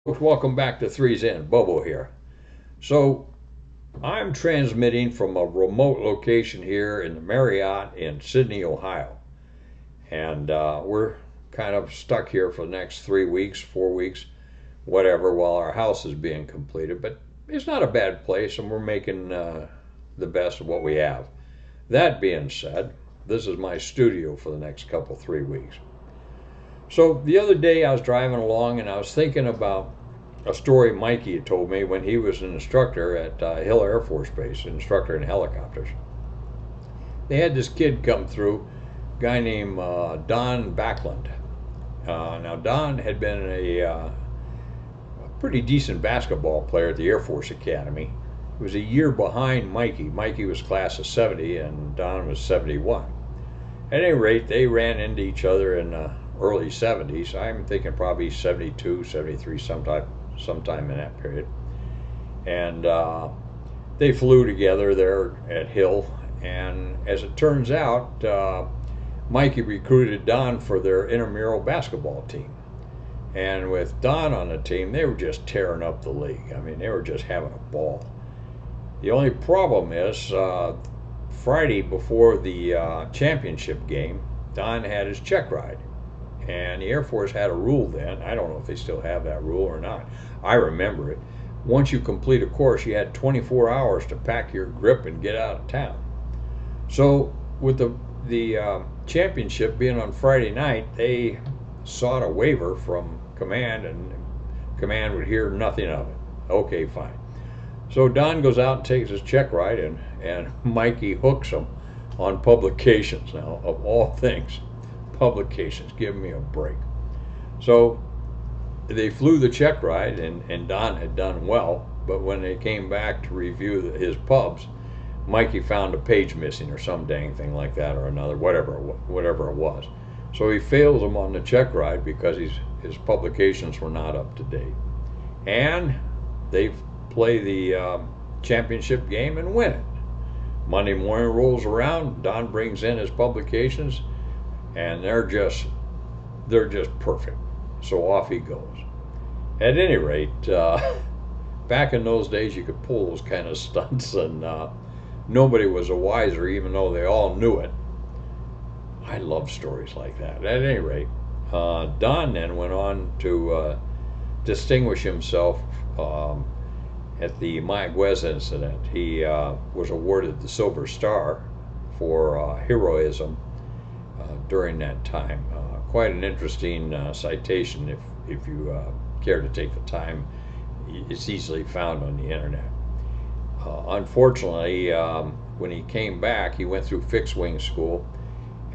Welcome back to Three's In. Bobo here. So I'm transmitting from a remote location here in the Marriott in Sydney, Ohio, and we're kind of stuck here for the next 3 weeks, 4 weeks, whatever, while our house is being completed. But it's not a bad place, and we're making the best of what we have. That being said, this is my studio for the next couple 3 weeks. So the other day I was driving along and I was thinking about a story Mikey had told me when he was an instructor at Hill Air Force Base, an instructor in helicopters. They had this kid come through, a guy named Don Backlund. Now Don had been a pretty decent basketball player at the Air Force Academy. He was a year behind Mikey. Mikey was class of 70 and Don was 71. At any rate, they ran into each other in the early 70s. I'm thinking probably 72, 73, sometime in that period. And they flew together there at Hill. And as it turns out, Mikey recruited Don for their intramural basketball team. And with Don on the team, they were just tearing up the league. I mean, they were just having a ball. The only problem is Friday before the championship game, Don had his check ride. And the Air Force had a rule then. I don't know if they still have that rule or not. I remember it. Once you complete a course, you had 24 hours to pack your grip and get out of town. So with the championship being on Friday night, they sought a waiver from command, and command would hear nothing of it. Okay, fine. So Don goes out and takes his check ride, and Mikey hooks him on publications. Now, of all things, publications, give me a break. So they flew the check ride, and Don had done well, but when they came back to review his pubs, Mikey found a page missing or some dang thing like that or another, whatever it was. So he fails him on the check ride because his publications were not up to date. And they play the championship game and win it. Monday morning rolls around, Don brings in his publications, and they're just perfect. So off he goes. At any rate, back in those days, you could pull those kind of stunts, and nobody was a wiser, even though they all knew it. I love stories like that. At any rate, Don then went on to distinguish himself at the Mayaguez incident. He was awarded the Silver Star for heroism during that time. Quite an interesting citation if you care to take the time. It's easily found on the internet. Unfortunately, when he came back, he went through fixed wing school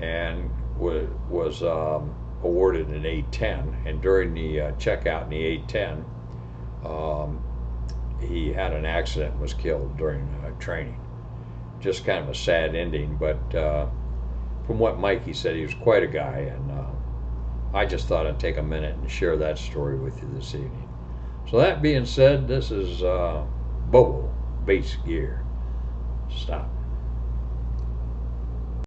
and was awarded an A-10. And during the checkout in the A-10, he had an accident and was killed during training. Just kind of a sad ending, but from what Mikey said, he was quite a guy, and I just thought I'd take a minute and share that story with you this evening. So that being said, this is Bobo Base Gear. Stop.